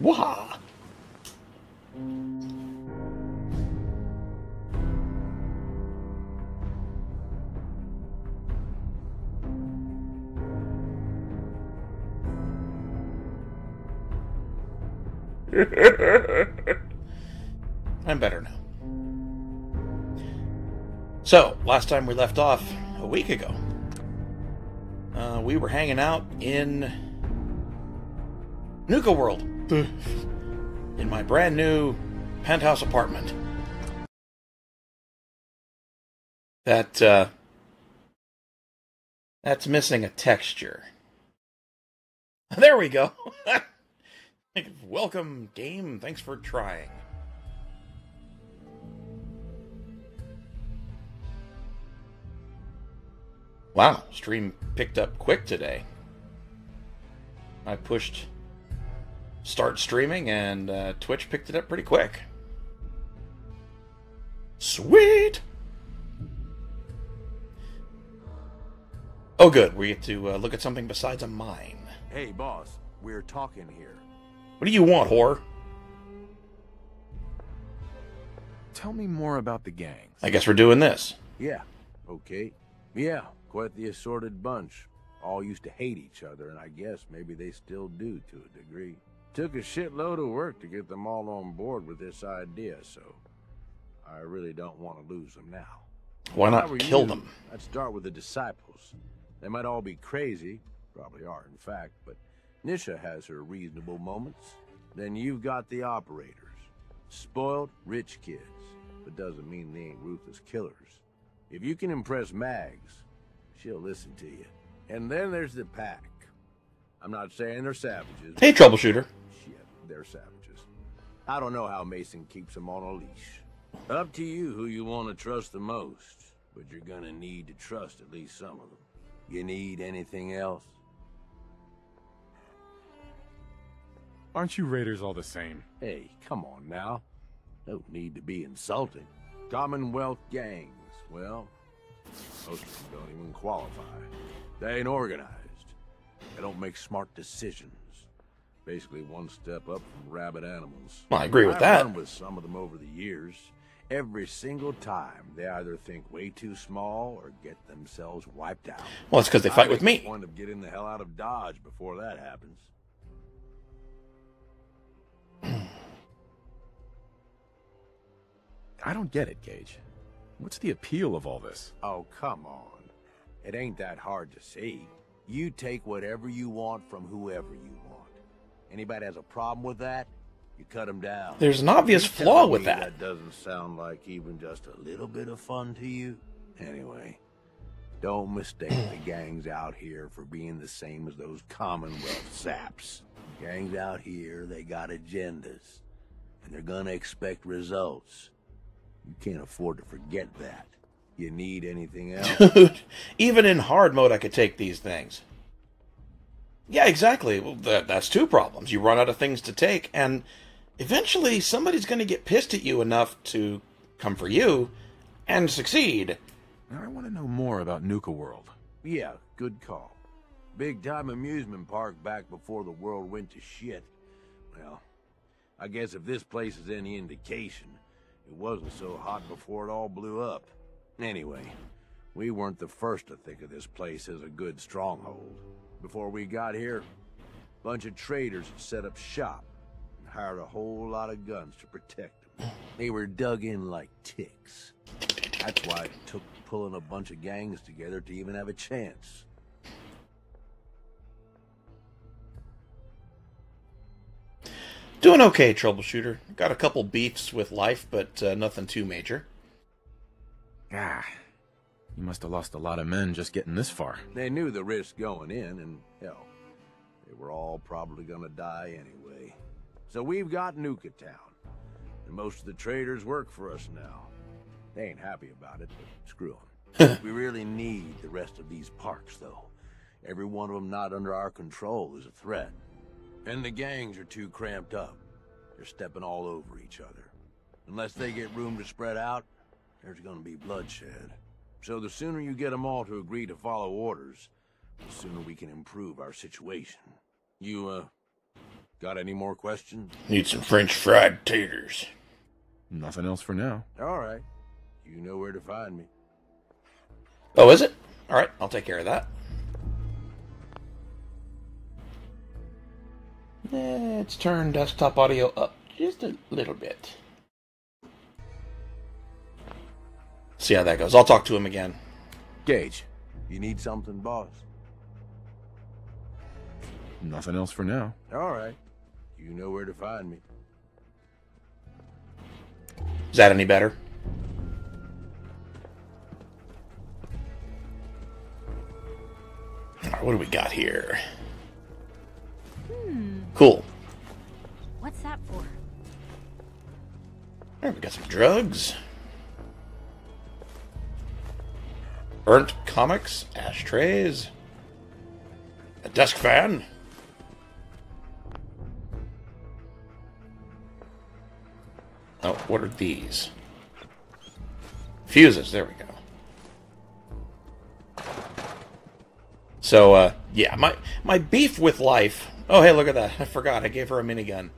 Wah! I'm better now. So, last time we left off, a week ago, we were hanging out in Nuka World. In my brand new penthouse apartment. That's missing a texture. There we go. Welcome, game. Thanks for trying. Wow, stream picked up quick today. I pushed start streaming and Twitch picked it up pretty quick. Sweet! Oh good, we get to look at something besides a mine. Hey boss, we're talking here. What do you want, whore? Tell me more about the gangs. I guess we're doing this. Yeah, okay. Yeah, quite the assorted bunch. All used to hate each other, and I guess maybe they still do to a degree. Took a shitload of work to get them all on board with this idea, so I really don't want to lose them now. Why not kill them? I'd start with the disciples. They might all be crazy, probably are in fact, but Nisha has her reasonable moments. Then you've got the operators. Spoiled, rich kids, but doesn't mean they ain't ruthless killers. If you can impress Mags, she'll listen to you. And then there's the pack. I'm not saying they're savages. Hey, troubleshooter. Shit, they're savages. I don't know how Mason keeps them on a leash. Up to you who you want to trust the most, but you're gonna need to trust at least some of them. You need anything else? Aren't you raiders all the same? Hey, come on now. No need to be insulting. Commonwealth gangs, well, most of them don't even qualify. They ain't organized. They don't make smart decisions. Basically one step up from rabid animals. Well, I agree with I've that. run with some of them over the years. Every single time, they either think way too small or get themselves wiped out. Well, it's because they fight with I make me. a point of getting the hell out of Dodge before that happens. I don't get it, Gage. What's the appeal of all this? Oh, come on. It ain't that hard to see. You take whatever you want from whoever you want. Anybody has a problem with that, you cut them down. There's an obvious You flaw telling with me that. doesn't sound like even just a little bit of fun to you? Anyway, don't mistake the gangs out here for being the same as those Commonwealth saps. Gangs out here, they got agendas. And they're gonna expect results. You can't afford to forget that. You need anything else? Dude, even in hard mode I could take these things. Yeah, exactly. Well, that's two problems. You run out of things to take, and eventually somebody's going to get pissed at you enough to come for you and succeed. Now I want to know more about Nuka World. Yeah, good call. Big time amusement park back before the world went to shit. Well, I guess if this place is any indication, it wasn't so hot before it all blew up. Anyway, we weren't the first to think of this place as a good stronghold. Before we got here, a bunch of traders had set up shop and hired a whole lot of guns to protect them. They were dug in like ticks. That's why it took pulling a bunch of gangs together to even have a chance. Doing okay, troubleshooter. Got a couple beefs with life, but nothing too major. Ah, you must have lost a lot of men just getting this far. They knew the risk going in, and hell, they were all probably gonna die anyway. So we've got Nuka Town, and most of the traders work for us now. They ain't happy about it, but screw them. We really need the rest of these parks, though. Every one of them not under our control is a threat. And the gangs are too cramped up. They're stepping all over each other. Unless they get room to spread out, there's gonna be bloodshed. So the sooner you get them all to agree to follow orders, the sooner we can improve our situation. You, Got any more questions? Need some French fried taters. Nothing else for now. All right. You know where to find me. Oh, is it? All right, I'll take care of that. Let's turn desktop audio up just a little bit. See how that goes. I'll talk to him again. Gage. You need something, boss? Nothing else for now. All right. You know where to find me. Is that any better? All right, what do we got here? Cool. What's that for? All right, we got some drugs. Burnt comics, ashtrays, a desk fan. Oh, what are these? Fuses, there we go. So, yeah, my beef with life... Oh, hey, look at that. I forgot, I gave her a minigun.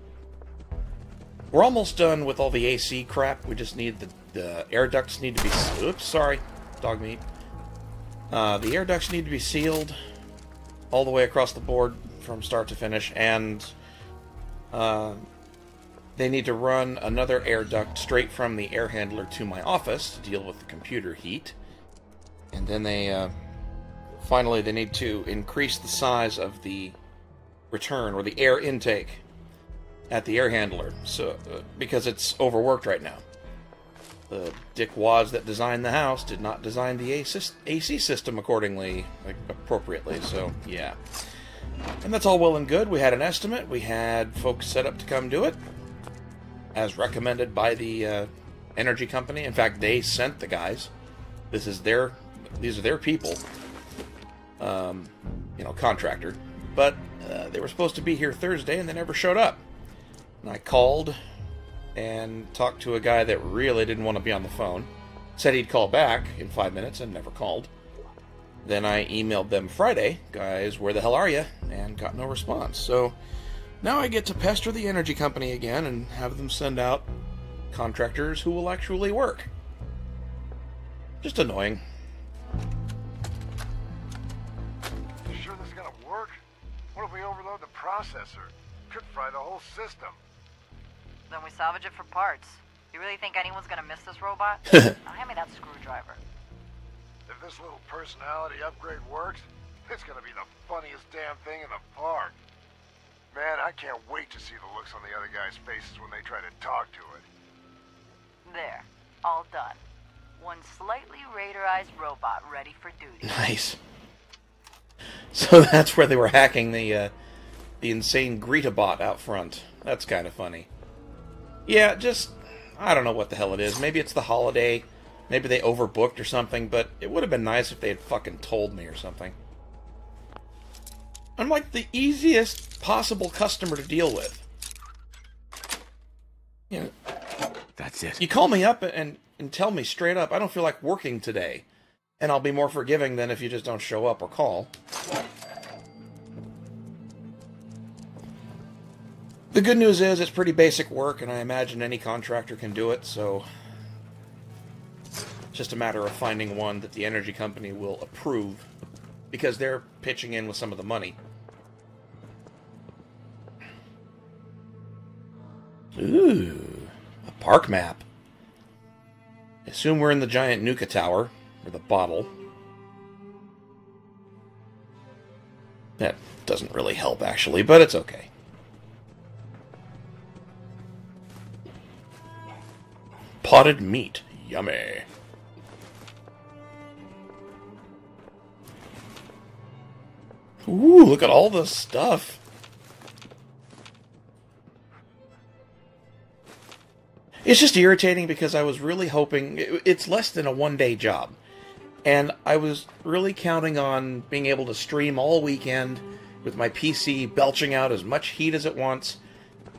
We're almost done with all the AC crap. We just need the air ducts need to be... Oops, sorry. Dog meat. The air ducts need to be sealed all the way across the board from start to finish, and they need to run another air duct straight from the air handler to my office to deal with the computer heat. And then they, finally, they need to increase the size of the return, or the air intake, at the air handler, so because it's overworked right now. The dickwads that designed the house did not design the AC system accordingly, appropriately, so yeah. And that's all well and good. We had an estimate. We had folks set up to come do it, as recommended by the energy company. In fact, they sent the guys. These are their people, you know, contractor. But they were supposed to be here Thursday, and they never showed up. And I called and talked to a guy that really didn't want to be on the phone. Said he'd call back in 5 minutes and never called. Then I emailed them Friday, guys, where the hell are you? And got no response. So now I get to pester the energy company again and have them send out contractors who will actually work. Just annoying. You sure this is gonna work? What if we overload the processor? Could fry the whole system. Then we salvage it for parts. You really think anyone's gonna miss this robot? Now hand me that screwdriver. If this little personality upgrade works, it's gonna be the funniest damn thing in the park. Man, I can't wait to see the looks on the other guys' faces when they try to talk to it. There. All done. One slightly radarized robot ready for duty. Nice. So that's where they were hacking the insane Greta bot out front. That's kind of funny. Yeah, just... I don't know what the hell it is. Maybe it's the holiday. Maybe they overbooked or something, but it would have been nice if they had fucking told me or something. I'm like the easiest possible customer to deal with. You know, That's it. you call me up and tell me straight up, I don't feel like working today. And I'll be more forgiving than if you just don't show up or call. The good news is it's pretty basic work, and I imagine any contractor can do it, so... It's just a matter of finding one that the energy company will approve, because they're pitching in with some of the money. Ooh, a park map. I assume we're in the giant Nuka Tower, or the bottle. That doesn't really help, actually, but it's okay. Potted meat. Yummy. Ooh, look at all this stuff. It's just irritating because I was really hoping... It's less than a one-day job. And I was really counting on being able to stream all weekend with my PC belching out as much heat as it wants,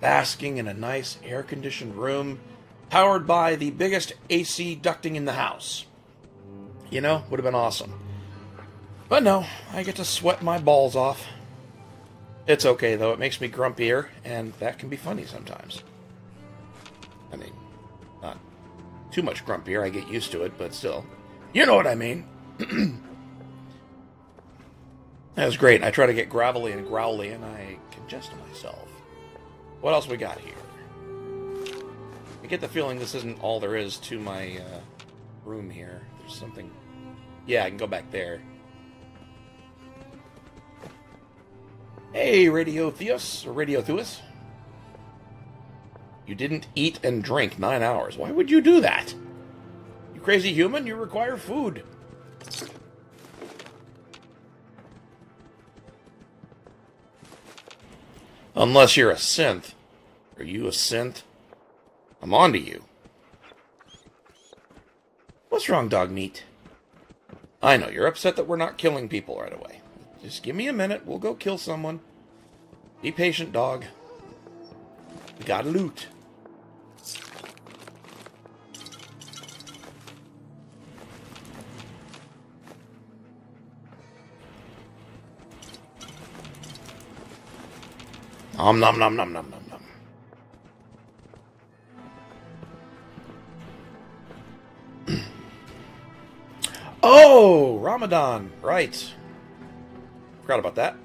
basking in a nice air-conditioned room, powered by the biggest AC ducting in the house. You know, would have been awesome. But no, I get to sweat my balls off. It's okay, though. It makes me grumpier, and that can be funny sometimes. I mean, not too much grumpier. I get used to it, but still. You know what I mean. That was great. I try to get gravelly and growly, and I congest myself. What else we got here? I get the feeling this isn't all there is to my room here. There's something... Yeah, I can go back there. Hey, Radio Theus, or Radio Theus. You didn't eat and drink 9 hours. Why would you do that? You crazy human, you require food. Unless you're a synth. Are you a synth? I'm on to you. What's wrong, dog meat? I know, you're upset that we're not killing people right away. Just give me a minute, we'll go kill someone. Be patient, dog. We gotta loot. Nom nom nom nom nom nom nom. Oh, Ramadan, right. Forgot about that.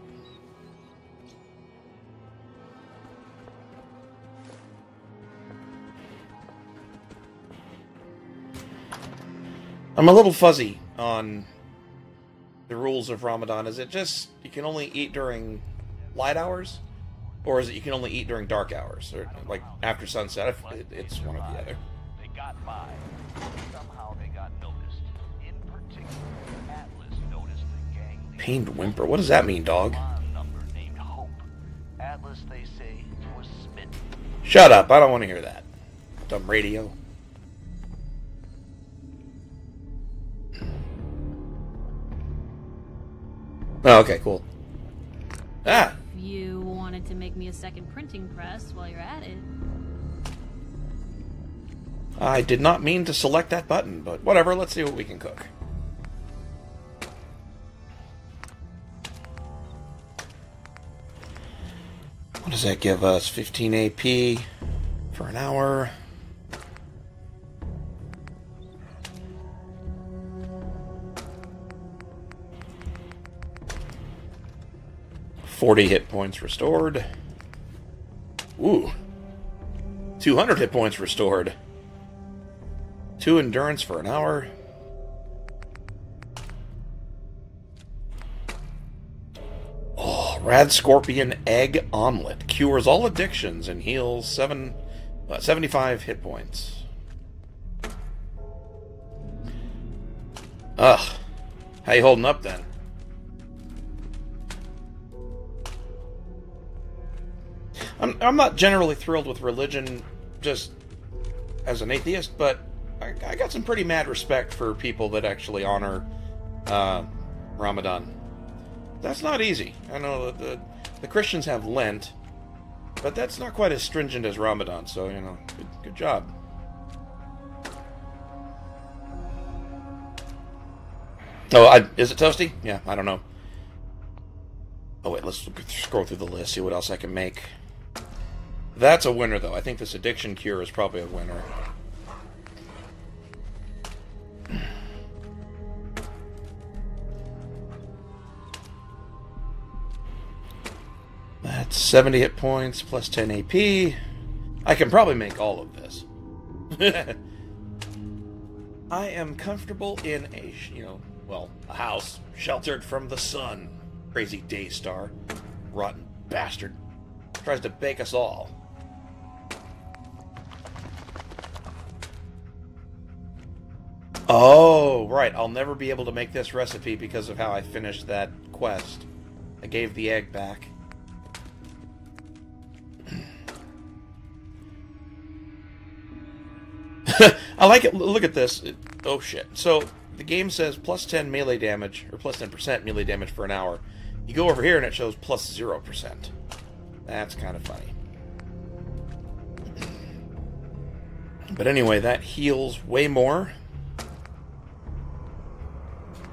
I'm a little fuzzy on the rules of Ramadan. Is it just you can only eat during light hours? Or is it you can only eat during dark hours? Or like after sunset? It's one or the other. They got by. Somehow they got noticed. In particular, Atlas noticed the gang. Pained whimper. What does that mean, dog? Number named Hope. Atlas, they say, was smitten. Shut up. I don't want to hear that. Dumb radio. Oh, okay, cool. Ah! You wanted to make me a second printing press while you're at it. I did not mean to select that button, but whatever, let's see what we can cook. What does that give us? 15 AP for an hour. $40 hit points restored. Ooh. 200 hit points restored. 2 endurance for an hour. Oh, Rad Scorpion Egg Omelet. Cures all addictions and heals 75 hit points. Ugh. How you holding up then? I'm not generally thrilled with religion just as an atheist, but I got some pretty mad respect for people that actually honor Ramadan. That's not easy. I know that the Christians have Lent, but that's not quite as stringent as Ramadan, so, you know, good job. Oh, is it toasty? Yeah, I don't know. Oh, wait, let's scroll through the list, see what else I can make. That's a winner, though. I think this addiction cure is probably a winner. That's 70 hit points plus 10 AP. I can probably make all of this. I am comfortable in a, a house sheltered from the sun. Crazy Daystar. Rotten bastard. Tries to bake us all. Oh, right. I'll never be able to make this recipe because of how I finished that quest. I gave the egg back. I like it. Look at this. Oh, shit. So, the game says plus 10 melee damage, or plus 10% melee damage for an hour. You go over here and it shows plus 0%. That's kind of funny. But anyway, that heals way more.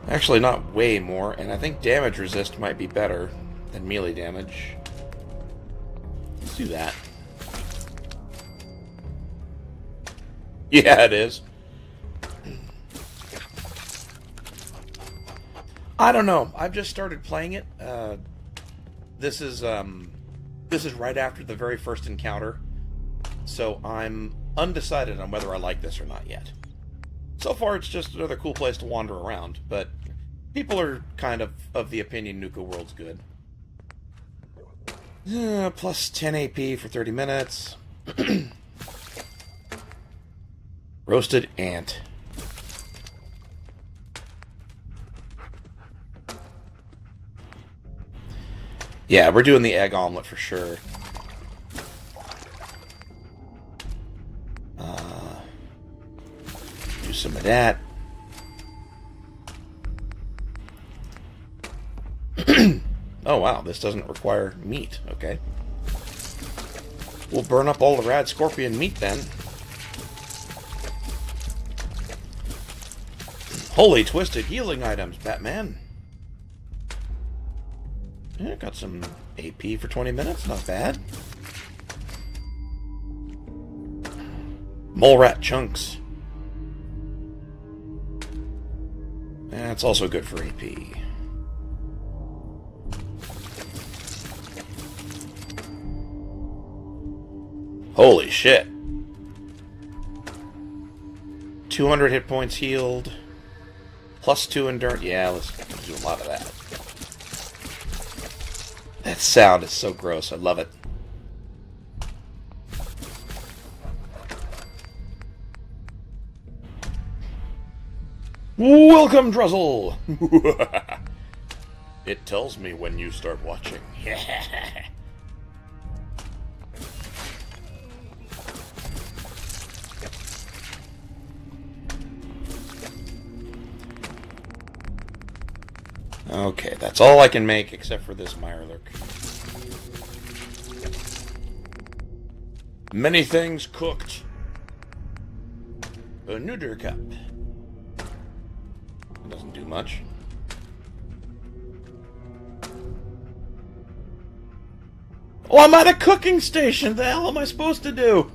Actually, not way more, and I think damage resist might be better than melee damage. do that. Yeah, it is. I don't know. I've just started playing it. This is right after the very first encounter, so I'm undecided on whether I like this or not yet. So far, it's just another cool place to wander around, but people are kind of the opinion Nuka World's good. Plus 10 AP for 30 minutes. Roasted ant. Yeah, we're doing the egg omelet for sure. Do some of that. Oh wow, this doesn't require meat. Okay. We'll burn up all the rad scorpion meat then. Holy twisted healing items, Batman. Yeah, got some AP for 20 minutes, not bad. Mole rat chunks. That's also good for AP. Holy shit. 200 hit points healed. Plus 2 endurance. Yeah, let's do a lot of that. That sound is so gross. I love it. Welcome, Druzzle! It tells me when you start watching. Okay, that's all I can make except for this Mirelurk. Many things cooked. A noodle cup. Doesn't do much. Oh, I'm at a cooking station! The hell am I supposed to do?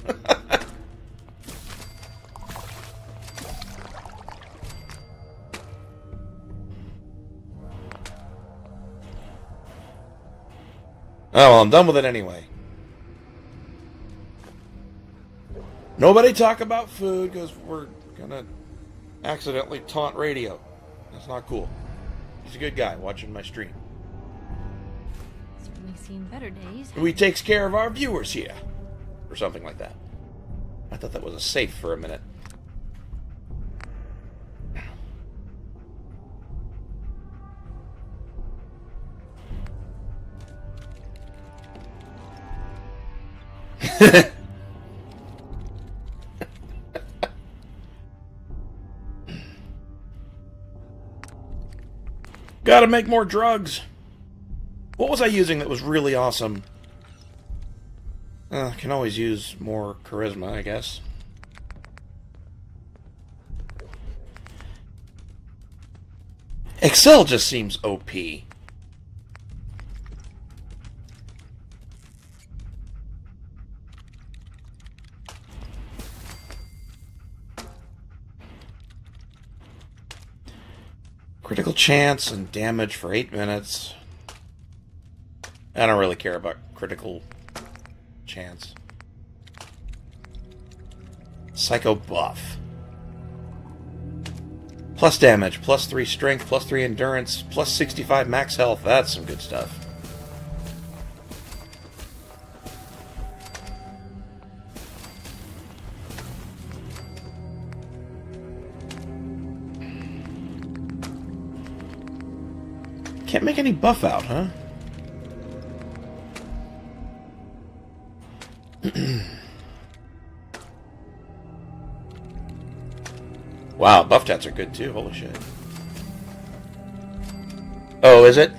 Oh, well, I'm done with it anyway. Nobody talk about food, because we're gonna accidentally taunt radio. That's not cool. He's a good guy watching my stream. Certainly seen better days. He takes care of our viewers here. Or something like that. I thought that was a safe for a minute. Gotta make more drugs. What was I using that was really awesome? Can always use more charisma, I guess. Excel just seems OP. Critical chance and damage for 8 minutes. I don't really care about critical chance. Psycho buff. Plus damage, plus 3 strength, plus 3 endurance, plus 65 max health. That's some good stuff. Can't make any buff out, huh? Wow, buff tats are good too. Holy shit. Oh, is it?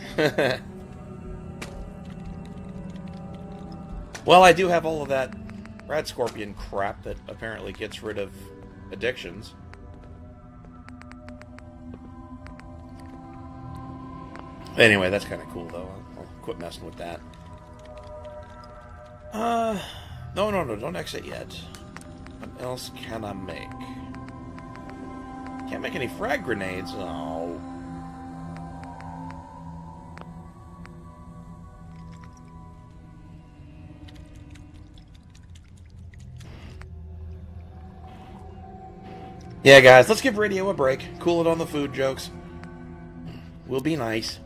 Well, I do have all of that Rad Scorpion crap that apparently gets rid of addictions. Anyway, that's kind of cool, though. I'll quit messing with that. No, don't exit yet. What else can I make? Can't make any frag grenades. Oh. Yeah, guys, let's give radio a break. Cool it on the food jokes. We'll be nice.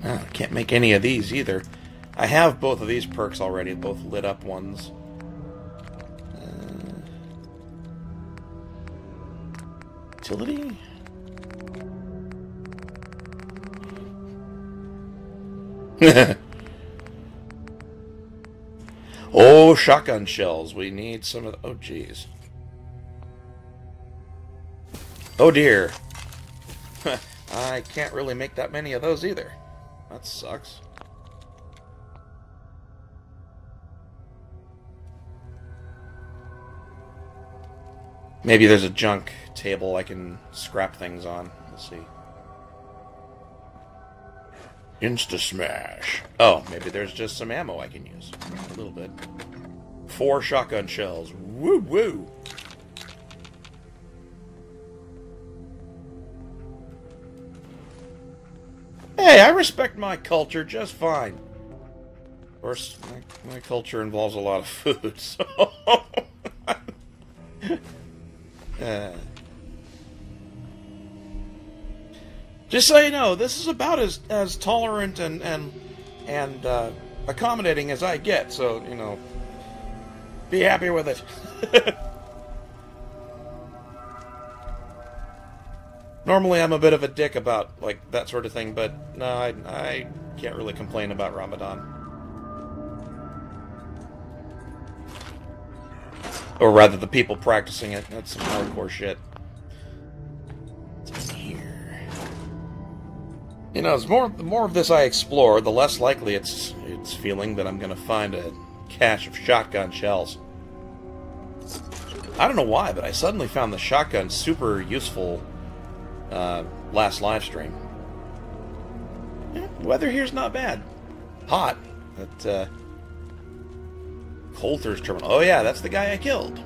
Oh, can't make any of these either. I have both of these perks already, both lit up ones. Utility? Oh, shotgun shells. We need some of the... Oh, jeez. Oh, dear. I can't really make that many of those either. That sucks. Maybe there's a junk table I can scrap things on. Let's see. Insta-smash. Oh, maybe there's just some ammo I can use. A little bit. 4 shotgun shells. Woo-woo! Hey, I respect my culture just fine. Of course, my culture involves a lot of food, so... Just so you know, this is about as tolerant and accommodating as I get, so, you know, be happy with it. Normally I'm a bit of a dick about, like, that sort of thing, but no, I can't really complain about Ramadan. Or rather, the people practicing it. That's some hardcore shit. What's in here? You know, the more of this I explore, the less likely it's feeling that I'm going to find a cache of shotgun shells. I don't know why, but I suddenly found the shotgun super useful last live stream. Yeah, weather here's not bad. Hot, but Coulter's terminal. Oh yeah, that's the guy I killed.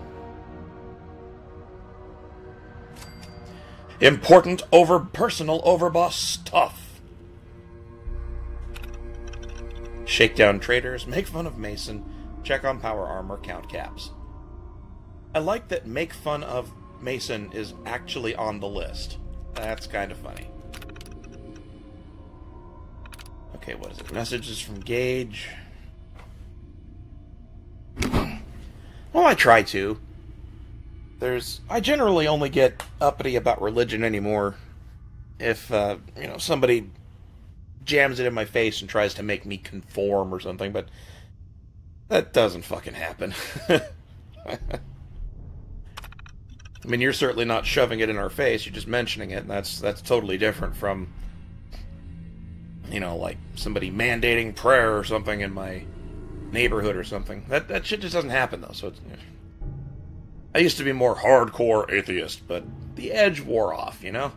Important over personal overboss stuff. Shake down traders, make fun of Mason, check on power armor, count caps. I like that make fun of Mason is actually on the list. That's kind of funny. Okay, what is it? Messages from Gage. Well, I try to. I generally only get uppity about religion anymore if, you know, somebody jams it in my face and tries to make me conform or something, but that doesn't fucking happen. I mean, you're certainly not shoving it in our face, you're just mentioning it, and that's totally different from, you know, like somebody mandating prayer or something in my neighborhood or something. That shit just doesn't happen, though, so it's... I used to be more hardcore atheist, but the edge wore off, you know?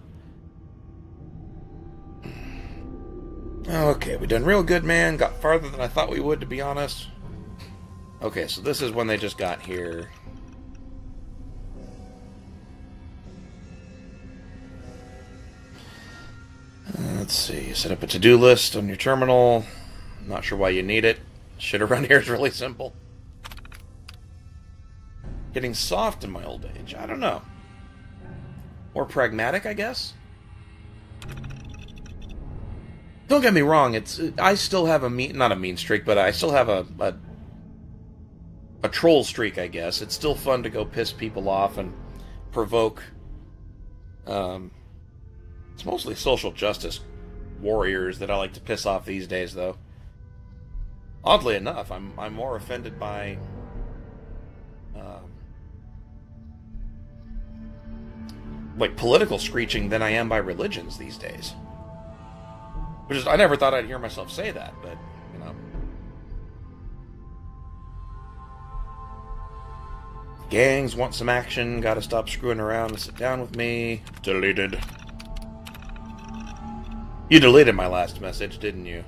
Okay, we done real good, man. Got farther than I thought we would, to be honest. Okay, so this is when they just got here. Let's see. Set up a to-do list on your terminal. Not sure why you need it. Shit around here is really simple. Getting soft in my old age. I don't know. More pragmatic, I guess? Don't get me wrong, I still have not a mean streak, but I still have a troll streak, I guess. It's still fun to go piss people off and provoke. It's mostly social justice warriors that I like to piss off these days, though. Oddly enough, I'm more offended by like political screeching than I am by religions these days. Which is, I never thought I'd hear myself say that, but, you know. Gangs want some action, gotta stop screwing around and sit down with me. Deleted. You deleted my last message, didn't you?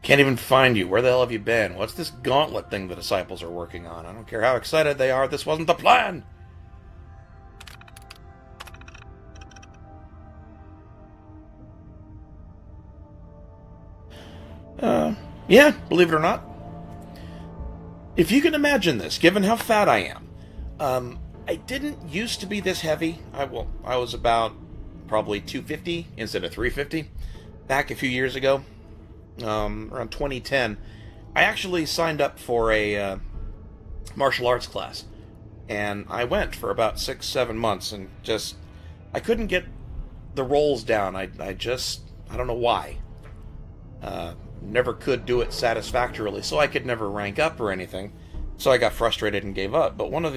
Can't even find you. Where the hell have you been? What's this gauntlet thing the disciples are working on? I don't care how excited they are. This wasn't the plan! Yeah, believe it or not. If you can imagine this, given how fat I am, I didn't used to be this heavy. I was about probably 250 instead of 350 back a few years ago, around 2010. I actually signed up for a martial arts class, and I went for about 6-7 months, and just I couldn't get the rolls down. I don't know why. Never could do it satisfactorily, so I could never rank up or anything. So I got frustrated and gave up. But one of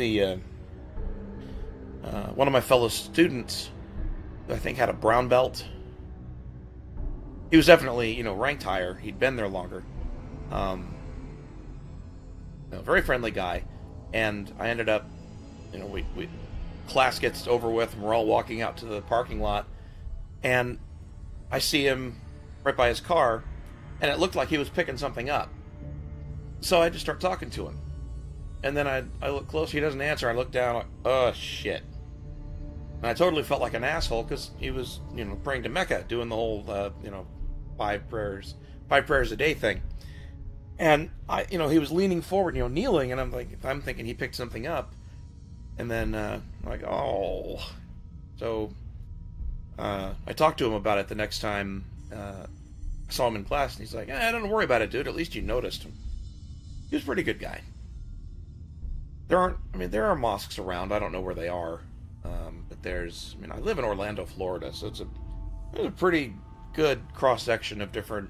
my fellow students, I think, had a brown belt. He was definitely, ranked higher. He'd been there longer. A very friendly guy, and I ended up, we class gets over with, and we're all walking out to the parking lot, and I see him right by his car. And it looked like he was picking something up. So I just start talking to him. And then I look close, he doesn't answer. I look down, like, oh, shit. And I totally felt like an asshole, because he was, praying to Mecca, doing the whole, 5 prayers a day thing. And, he was leaning forward, kneeling, and I'm thinking he picked something up. And then, oh. So, I talked to him about it the next time, I saw him in class, and he's like, don't worry about it, dude. At least you noticed him. He was a pretty good guy. There are mosques around. I don't know where they are. But I live in Orlando, Florida, so there's a pretty good cross-section of different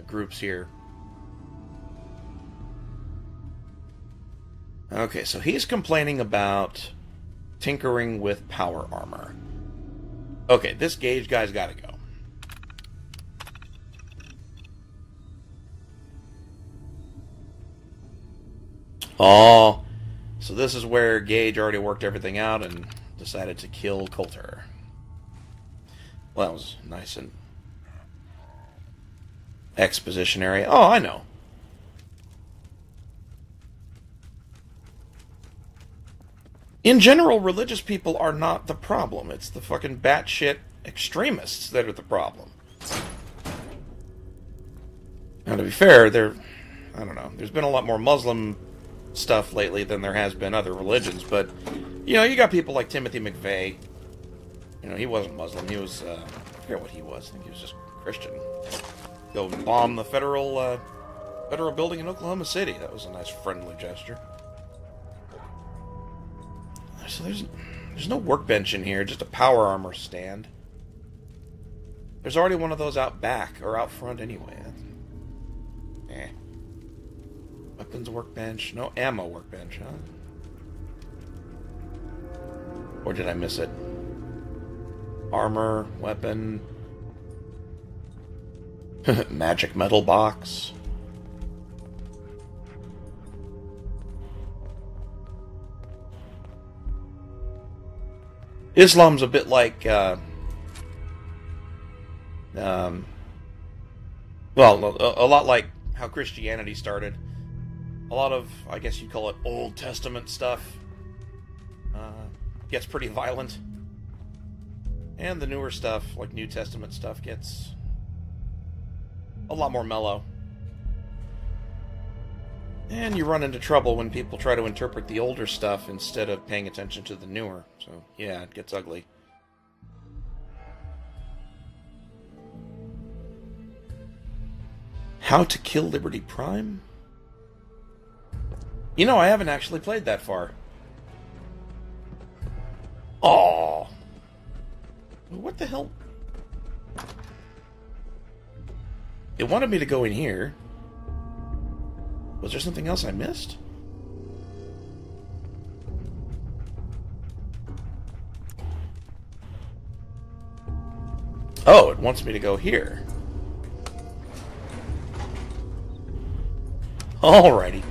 groups here. Okay, so he's complaining about tinkering with power armor. Okay, this Gage guy's got to go. Oh, so this is where Gage already worked everything out and decided to kill Coulter. Well, that was nice and expositionary. Oh, I know. In general, religious people are not the problem. It's the fucking batshit extremists that are the problem. Now, to be fair, I don't know. There's been a lot more Muslim stuff lately than there has been other religions, but you got people like Timothy McVeigh. He wasn't Muslim. He was I forget what he was. I think he was just Christian. Go bomb the federal building in Oklahoma City. That was a nice friendly gesture. So there's no workbench in here, just a power armor stand. There's already one of those out back or out front anyway. Weapons workbench. No ammo workbench, huh? Or did I miss it? Armor, weapon. Magic metal box. Islam's a bit like, well, a lot like how Christianity started. A lot of, I guess you'd call it Old Testament stuff, gets pretty violent. And the newer stuff, like New Testament stuff, gets a lot more mellow. And you run into trouble when people try to interpret the older stuff instead of paying attention to the newer. So, yeah, it gets ugly. How to Kill Liberty Prime? I haven't actually played that far. Oh, what the hell? It wanted me to go in here. Was there something else I missed? Oh, it wants me to go here. Alrighty.